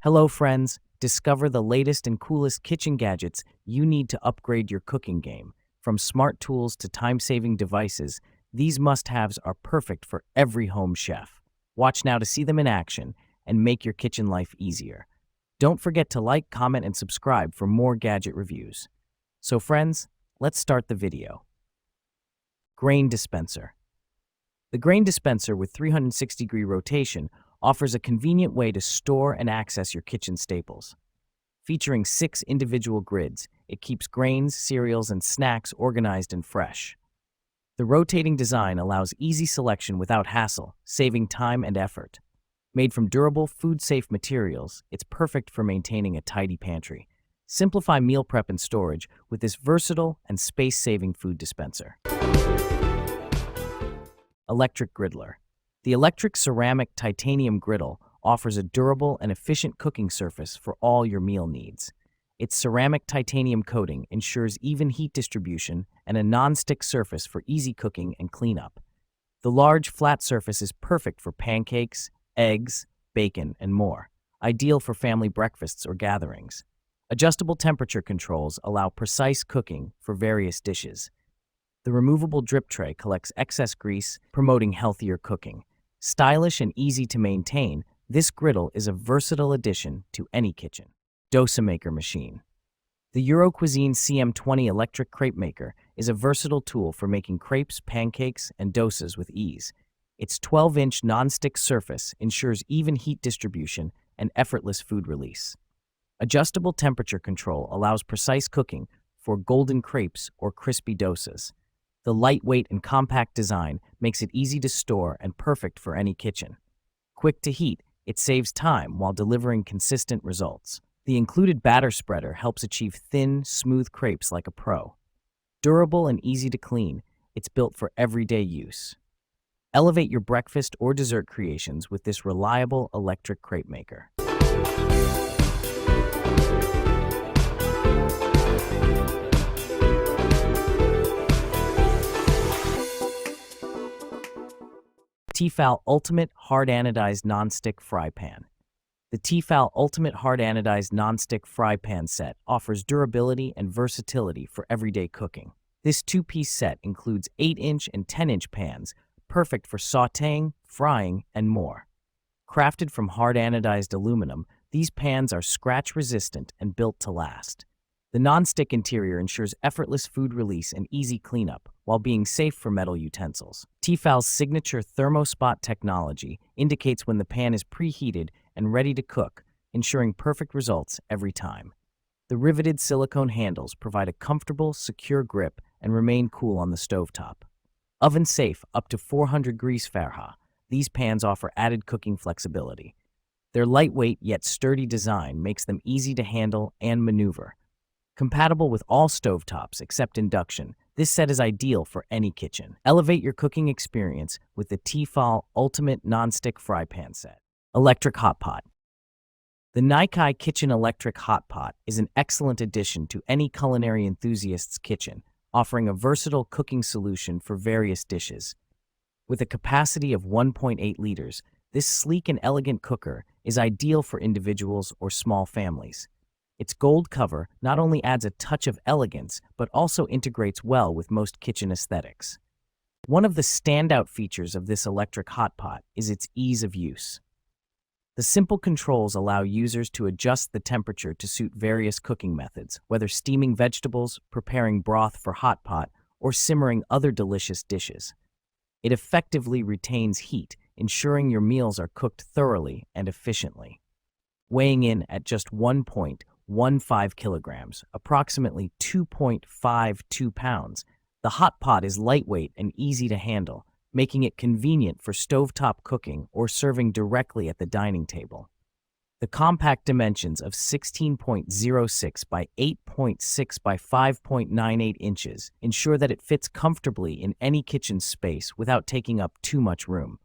Hello, friends. Discover the latest and coolest kitchen gadgets you need to upgrade your cooking game. From smart tools to time-saving devices, these must-haves are perfect for every home chef. Watch now to see them in action and make your kitchen life easier. Don't forget to like, comment, and subscribe for more gadget reviews. So, friends, let's start the video. Grain Dispenser. The grain dispenser with 360-degree rotation offers a convenient way to store and access your kitchen staples. Featuring 6 individual grids, it keeps grains, cereals, and snacks organized and fresh. The rotating design allows easy selection without hassle, saving time and effort. Made from durable, food-safe materials, it's perfect for maintaining a tidy pantry. Simplify meal prep and storage with this versatile and space-saving food dispenser. Electric Griddler. The electric ceramic titanium griddle offers a durable and efficient cooking surface for all your meal needs. Its ceramic titanium coating ensures even heat distribution and a non-stick surface for easy cooking and cleanup. The large, flat surface is perfect for pancakes, eggs, bacon, and more, ideal for family breakfasts or gatherings. Adjustable temperature controls allow precise cooking for various dishes. The removable drip tray collects excess grease, promoting healthier cooking. Stylish and easy to maintain, this griddle is a versatile addition to any kitchen. Dosa-maker machine. The Euro Cuisine CM20 electric crepe maker is a versatile tool for making crepes, pancakes, and dosas with ease. Its 12-inch non-stick surface ensures even heat distribution and effortless food release. Adjustable temperature control allows precise cooking for golden crepes or crispy dosas. The lightweight and compact design makes it easy to store and perfect for any kitchen. Quick to heat, it saves time while delivering consistent results. The included batter spreader helps achieve thin, smooth crepes like a pro. Durable and easy to clean, it's built for everyday use. Elevate your breakfast or dessert creations with this reliable electric crepe maker. Tefal Ultimate Hard Anodized Nonstick Fry Pan. The Tefal Ultimate Hard Anodized Nonstick Fry Pan set offers durability and versatility for everyday cooking. This 2-piece set includes 8-inch and 10-inch pans, perfect for sautéing, frying, and more. Crafted from hard anodized aluminum, these pans are scratch-resistant and built to last. The non-stick interior ensures effortless food release and easy cleanup, while being safe for metal utensils. Tefal's signature thermospot technology indicates when the pan is preheated and ready to cook, ensuring perfect results every time. The riveted silicone handles provide a comfortable, secure grip and remain cool on the stovetop. Oven-safe up to 400 degrees Fahrenheit, these pans offer added cooking flexibility. Their lightweight yet sturdy design makes them easy to handle and maneuver. Compatible with all stovetops except induction, this set is ideal for any kitchen. Elevate your cooking experience with the Tefal Ultimate Nonstick Fry Pan Set. Electric Hot Pot. The Nikai Kitchen Electric Hot Pot is an excellent addition to any culinary enthusiast's kitchen, offering a versatile cooking solution for various dishes. With a capacity of 1.8 liters, this sleek and elegant cooker is ideal for individuals or small families. Its gold cover not only adds a touch of elegance, but also integrates well with most kitchen aesthetics. One of the standout features of this electric hot pot is its ease of use. The simple controls allow users to adjust the temperature to suit various cooking methods, whether steaming vegetables, preparing broth for hot pot, or simmering other delicious dishes. It effectively retains heat, ensuring your meals are cooked thoroughly and efficiently. Weighing in at just 1.15 kilograms, approximately 2.52 pounds, the hot pot is lightweight and easy to handle, making it convenient for stovetop cooking or serving directly at the dining table. The compact dimensions of 16.06 by 8.6 by 5.98 inches ensure that it fits comfortably in any kitchen space without taking up too much room.